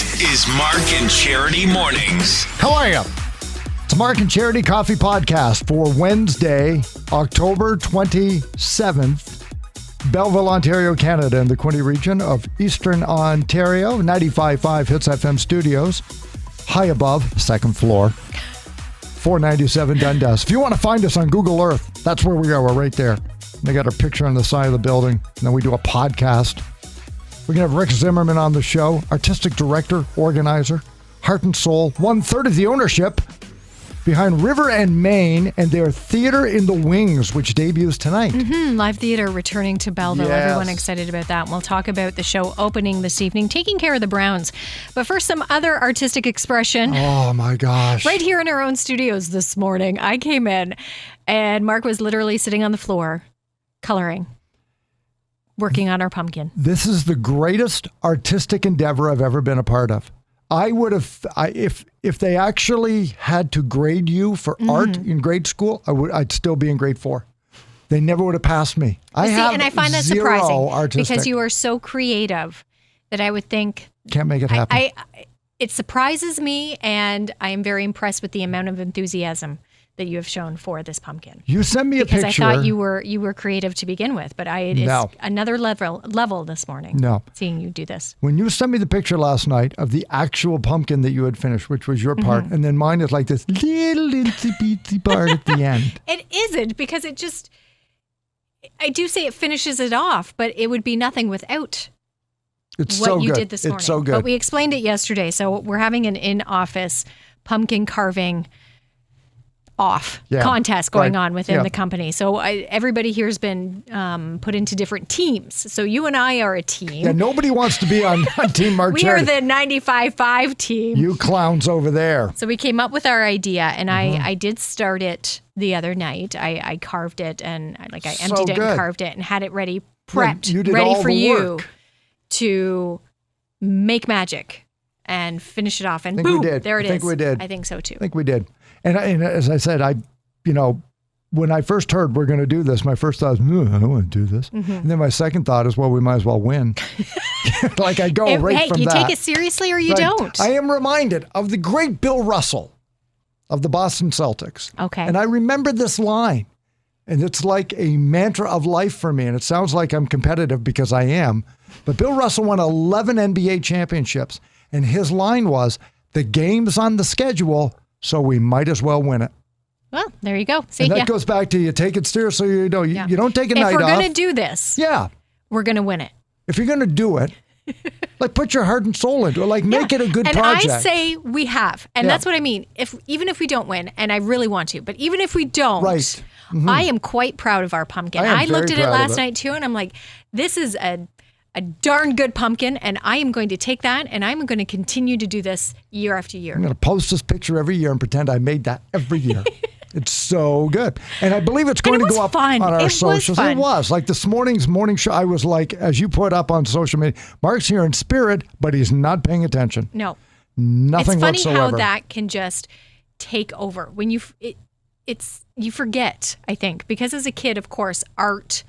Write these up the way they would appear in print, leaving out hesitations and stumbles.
This is Mark and Charity Mornings. How are you? It's Mark and Charity Coffee Podcast for Wednesday, October 27th. Belleville, Ontario, Canada, in the Quinte region of Eastern Ontario. 95.5 Hits FM studios. High above, second floor. 497 Dundas. If you want to find us on Google Earth, that's where we are. We're right there. They got our picture on the side of the building. And then we do a podcast. We're going to have Rick Zimmerman on the show, artistic director, organizer, heart and soul, 1/3 of the ownership behind River and Main and their Theater in the Wings, which debuts tonight. Live theater returning to Belleville. Yes. Everyone excited about that. And we'll talk about the show opening this evening, taking care of the Browns. But first, some other artistic expression. Oh, my gosh. Right here in our own studios this morning, I came in and Mark was literally sitting on the floor coloring, working on our pumpkin. This is the greatest artistic endeavor I've ever been a part of. I would have, if they actually had to grade you for art in grade school, I'd still be in grade 4. They never would have passed me. And I find that surprising artistic. because you are so creative that I would think Can't make it happen. It surprises me, and I am very impressed with the amount of enthusiasm that you have shown for this pumpkin. You sent me a picture. Because I thought you were creative to begin with, but it's another level this morning. No. Seeing you do this. When you sent me the picture last night of the actual pumpkin that you had finished, which was your part, and then mine is like this little itsy bitsy part at the end. It isn't, because it just, I do say it finishes it off, but it would be nothing without It's what so you good. did this morning. It's so good. But we explained it yesterday, so we're having an in-office pumpkin carving contest going on within the company. So everybody here has been put into different teams. So you and I are a team. Yeah, nobody wants to be on Team Mark We Charity. are the 95.5 team. You clowns over there. So we came up with our idea, and I did start it the other night. I carved it, and I emptied it and carved it and had it ready, prepped, you did ready all for the you work. to make magic and finish it off. And think boom, we did. there it is. I think we did. I think so too. I think we did. And as I said, when I first heard we're going to do this, my first thought was, I don't want to do this. And then my second thought is, well, we might as well win. Like I go from that. You take it seriously or you don't. I am reminded of the great Bill Russell of the Boston Celtics. Okay. And I remember this line. And it's like a mantra of life for me. And it sounds like I'm competitive because I am. But Bill Russell won 11 NBA championships. And his line was, the game's on the schedule, so we might as well win it. Well, there you go. See, and that goes back to you take it seriously or you don't. You don't take a night off. If we're going to do this, we're going to win it. If you're going to do it, like put your heart and soul into it. Like make it a good project. And I say we have. And that's what I mean. Even if we don't win, and I really want to, but even if we don't, I am quite proud of our pumpkin. I looked at it last night too, and I'm like, this is a darn good pumpkin, and I am going to take that, and I'm going to continue to do this year after year. I'm going to post this picture every year and pretend I made that every year. It's so good. And I believe it's going to go up on our socials. It was. Like this morning's morning show, I was like, as you put up on social media, Mark's here in spirit, but he's not paying attention. No. Nothing whatsoever. It's funny how that can just take over. When you forget, I think, because as a kid, of course, art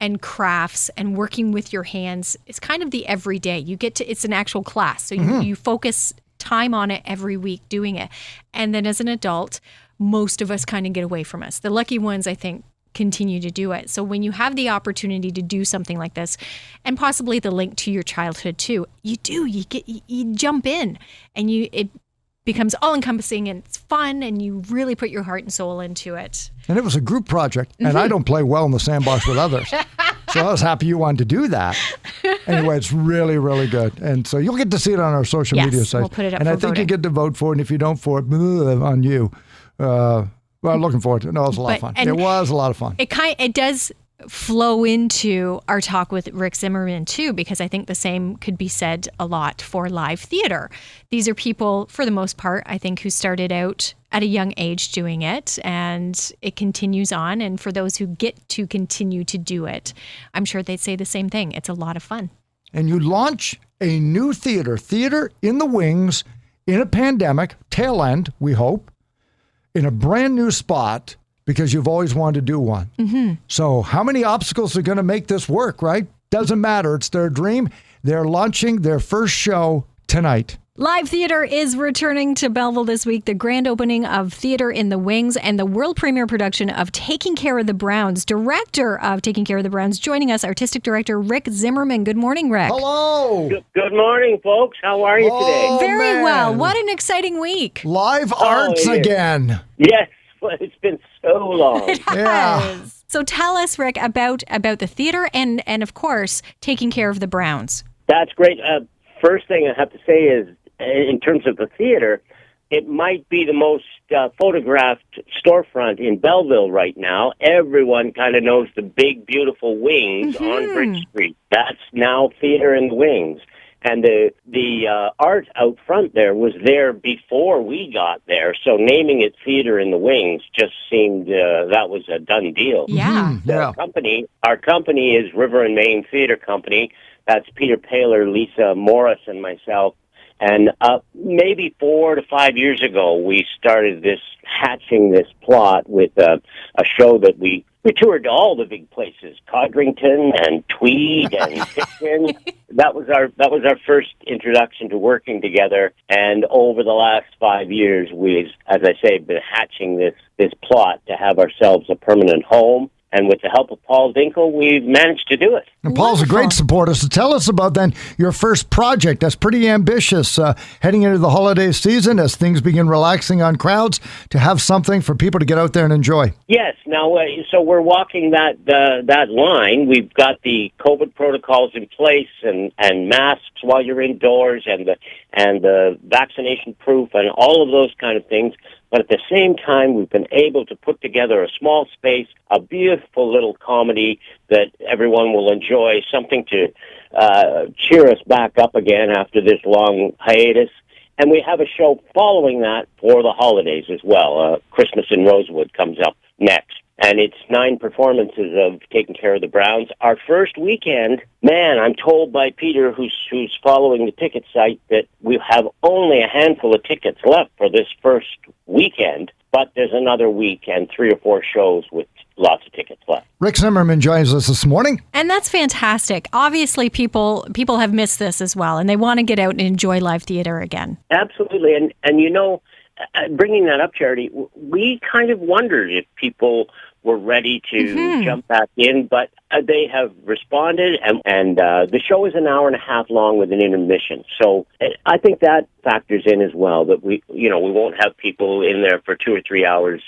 and crafts and working with your hands is kind of the everyday. It's an actual class. So you focus time on it every week doing it. And then as an adult, most of us kind of get away from us. The lucky ones, I think, continue to do it. So when you have the opportunity to do something like this, and possibly the link to your childhood too, you jump in, and it becomes all-encompassing, and it's fun, and you really put your heart and soul into it. And it was a group project, and I don't play well in the sandbox with others. So I was happy you wanted to do that. Anyway, it's really, really good. And so you'll get to see it on our social media sites. We'll put it up and for I think voting. you get to vote for it, and if you don't for it, on you. Well, looking forward to it. No, it was a lot of fun. It was a lot of fun. It does flow into our talk with Rick Zimmerman too, because I think the same could be said a lot for live theater. These are people, for the most part, I think, who started out at a young age doing it, and it continues on. And for those who get to continue to do it, I'm sure they'd say the same thing. It's a lot of fun. And you launch a new Theater in the Wings, in a pandemic, tail end, we hope, in a brand new spot, because you've always wanted to do one. Mm-hmm. So how many obstacles are going to make this work, right? Doesn't matter. It's their dream. They're launching their first show tonight. Live theater is returning to Belleville this week. The grand opening of Theater in the Wings and the world premiere production of Taking Care of the Browns. Director of Taking Care of the Browns joining us, artistic director Rick Zimmerman. Good morning, Rick. Hello. Good morning, folks. How are you today? Very man. well. What an exciting week. Live arts it is. again. Yes, well, it's been so long. Yeah. So tell us, Rick, about the theater and of course, Taking Care of the Browns. That's great. First thing I have to say is, in terms of the theater, it might be the most photographed storefront in Belleville right now. Everyone kind of knows the big, beautiful wings on Bridge Street. That's now Theater in the Wings. And the art out front there was there before we got there, so naming it Theater in the Wings just seemed that was a done deal. Yeah. Yeah. Our company is River and Main Theater Company. That's Peter Paler, Lisa Morris, and myself. And maybe 4 to 5 years ago, we started hatching this plot with a show that we toured to all the big places, Codrington and Tweed and Pitkin. That was our first introduction to working together. And over the last 5 years, we've, as I say, been hatching this plot to have ourselves a permanent home. And with the help of Paul Dinkle, we've managed to do it. And Paul's a great supporter. So tell us about then your first project. That's pretty ambitious. Heading into the holiday season as things begin relaxing on crowds, to have something for people to get out there and enjoy. Yes. Now, so we're walking that line. We've got the COVID protocols in place and masks while you're indoors and the vaccination proof and all of those kind of things. But at the same time, we've been able to put together a small space, a beautiful little comedy that everyone will enjoy, something to cheer us back up again after this long hiatus. And we have a show following that for the holidays as well. Christmas in Rosewood comes up next. And it's 9 performances of Taking Care of the Browns. Our first weekend, man, I'm told by Peter, who's following the ticket site, that we have only a handful of tickets left for this first weekend. But there's another week and 3 or 4 shows with lots of tickets left. Rick Zimmerman joins us this morning. And that's fantastic. Obviously, people have missed this as well, and they want to get out and enjoy live theater again. Absolutely. And you know, bringing that up, Charity, we kind of wondered if people were ready to jump back in, but they have responded, and the show is an hour and a half long with an intermission. So I think that factors in as well, that we won't have people in there for 2 or 3 hours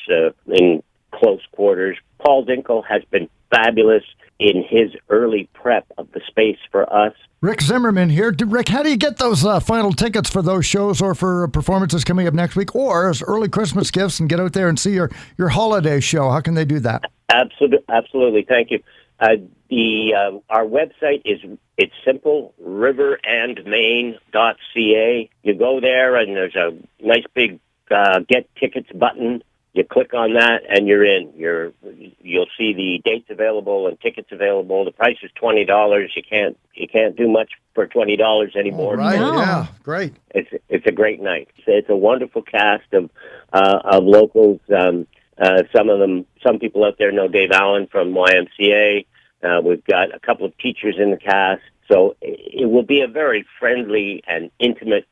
in close quarters. Paul Dinkle has been fabulous in his early prep of the space for us. Rick Zimmerman here. Rick, how do you get those final tickets for those shows or for performances coming up next week, or as early Christmas gifts, and get out there and see your holiday show? How can they do that? Absolutely. Thank you. Our website it's simple, riverandmain.ca. You go there and there's a nice big get tickets button. You click on that and you're in. You'll see the dates available and tickets available. The price is $20. You can't do much for $20 anymore. Right? No. Yeah, great. It's a great night. It's a wonderful cast of locals. Some people out there know Dave Allen from YMCA. We've got a couple of teachers in the cast. So it will be a very friendly and intimate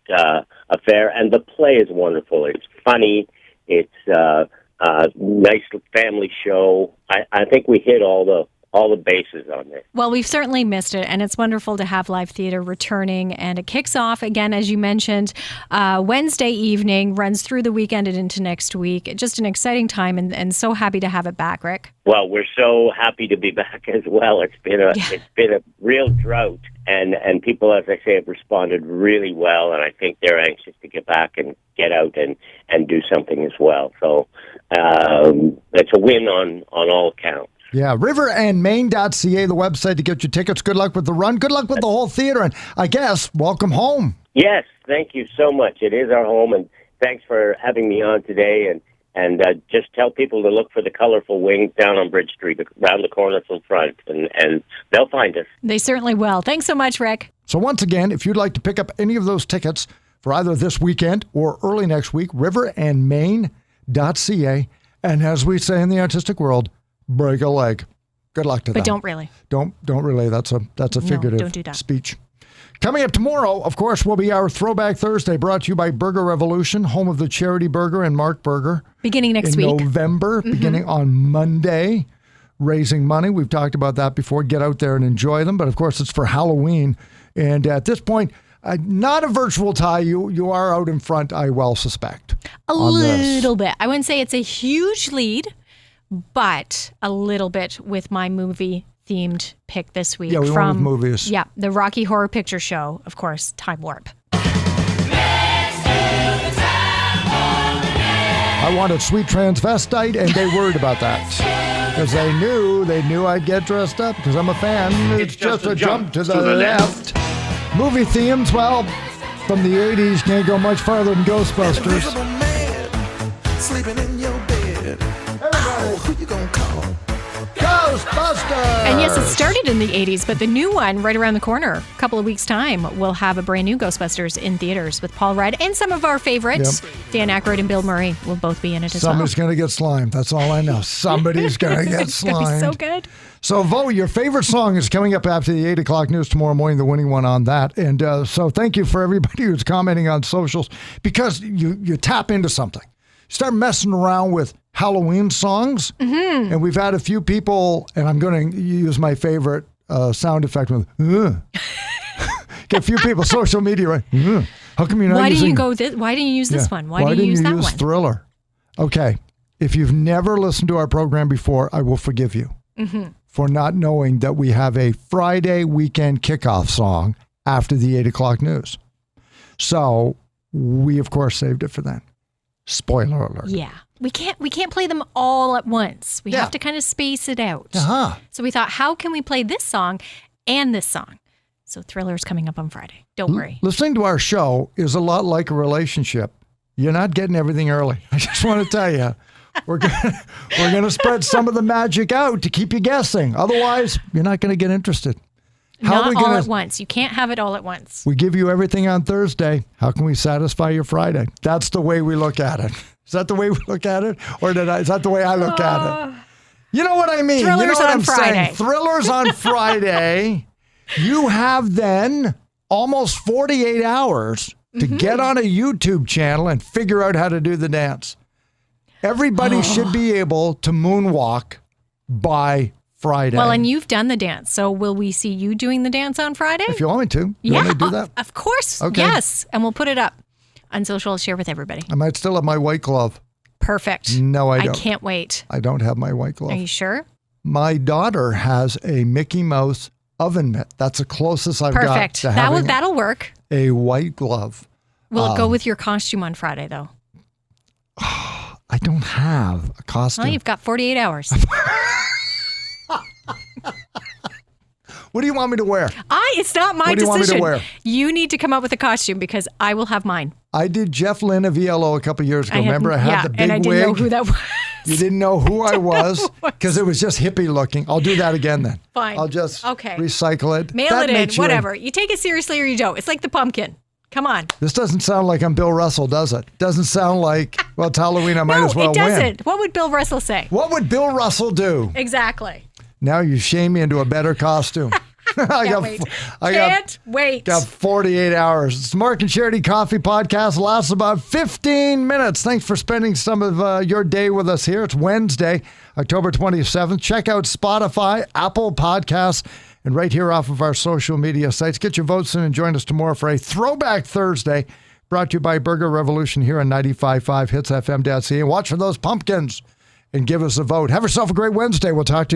affair. And the play is wonderful. It's funny. It's a nice family show. I think we hit all the bases on there. Well, we've certainly missed it, and it's wonderful to have live theater returning. And it kicks off again, as you mentioned, Wednesday evening, runs through the weekend and into next week. Just an exciting time, and so happy to have it back, Rick. Well, we're so happy to be back as well. It's been a real drought, and people, as I say, have responded really well, and I think they're anxious to get back and get out and do something as well. So it's a win on all accounts. Yeah, riverandmain.ca, the website to get your tickets. Good luck with the run. Good luck with the whole theater. And I guess, welcome home. Yes, thank you so much. It is our home, and thanks for having me on today. And just tell people to look for the colorful wings down on Bridge Street, around the corner from front, and they'll find us. They certainly will. Thanks so much, Rick. So once again, if you'd like to pick up any of those tickets for either this weekend or early next week, riverandmain.ca. And as we say in the artistic world, break a leg. Good luck to them. But don't really. Don't really. That's a figurative don't do that. speech. Coming up tomorrow, of course, will be our Throwback Thursday, brought to you by Burger Revolution, home of the Charity Burger and Mark Burger. Beginning next in week. November, beginning on Monday, raising money. We've talked about that before. Get out there and enjoy them. But, of course, it's for Halloween. And at this point, not a virtual tie. You are out in front, I well suspect. A little bit. I wouldn't say it's a huge lead, but a little bit with my movie-themed pick this week. Yeah, we went with movies. Yeah, the Rocky Horror Picture Show, of course, Time Warp. I wanted Sweet Transvestite, and they worried about that. Because they knew I'd get dressed up, because I'm a fan. It's just a jump to the left. Movie themes, well, from the 80s, can't go much farther than Ghostbusters. Sleeping in your bed. Oh, who you gonna call? Ghostbusters! And yes, it started in the 80s, but the new one right around the corner, a couple of weeks' time, we'll have a brand new Ghostbusters in theaters with Paul Rudd and some of our favorites. Yep. Dan Aykroyd and Bill Murray will both be in it as Somebody's going to get slimed. That's all I know. Somebody's going to get It's going to be slimed. so good. So vote. Your favorite song is coming up after the 8 o'clock news tomorrow morning, the winning one on that. And so thank you for everybody who's commenting on socials, because you tap into something. Start messing around with Halloween songs. Mm-hmm. And we've had a few people, and I'm going to use my favorite sound effect with, get a few people, social media, right? How come you're not Why using... Why didn't you use this one? Why didn't didn't you use that use one? Thriller? Okay. If you've never listened to our program before, I will forgive you for not knowing that we have a Friday weekend kickoff song after the 8 o'clock news. So we, of course, saved it for then. Spoiler alert. Yeah. We can't play them all at once. We have to kind of space it out. Uh-huh. So we thought, how can we play this song and this song? So Thriller's coming up on Friday. Don't worry. Listening to our show is a lot like a relationship. You're not getting everything early. I just want to tell you, we're gonna spread some of the magic out to keep you guessing. Otherwise, you're not going to get interested. Not all at once. You can't have it all at once. We give you everything on Thursday. How can we satisfy your Friday? That's the way we look at it. Is that the way we look at it? Or is that the way I look at it? You know what I mean? Thriller's you know what on I'm Friday. saying? Thrillers on Friday. You have then almost 48 hours to get on a YouTube channel and figure out how to do the dance. Everybody should be able to moonwalk by Friday. Well, and you've done the dance. So will we see you doing the dance on Friday? If you want me to. You want me to do that? Of course. Okay. Yes. And we'll put it up on social. I'll share with everybody. I might still have my white glove. Perfect. No, I don't. I can't wait. I don't have my white glove. Are you sure? My daughter has a Mickey Mouse oven mitt. That's the closest I've got Perfect. to having That'll work. a white glove. Will it go with your costume on Friday, though? I don't have a costume. Well, you've got 48 hours. What do you want me to wear? It's not my What do you want me to decision. wear? You need to come up with a costume because I will have mine. I did Jeff Lynne of ELO a couple years ago. Remember, I had the big and I didn't wig. know who that was. You didn't know who I was because it was just hippie looking. I'll do that again then. Fine. I'll just Okay. recycle it. Mail That it in, makes you whatever. You take it seriously or you don't. It's like the pumpkin. Come on. This doesn't sound like I'm Bill Russell, does it? Doesn't sound like, well, it's Halloween, I might as well it doesn't. win. What would Bill Russell say? What would Bill Russell do? Exactly. Now you shame me into a better costume. Can't wait. Got 48 hours. It's the Mark and Charity Coffee Podcast. Lasts about 15 minutes. Thanks for spending some of your day with us here. It's Wednesday, October 27th. Check out Spotify, Apple Podcasts, and right here off of our social media sites. Get your votes in and join us tomorrow for a Throwback Thursday brought to you by Burger Revolution here on 95.5 hitsfm.ca. And watch for those pumpkins and give us a vote. Have yourself a great Wednesday. We'll talk to you.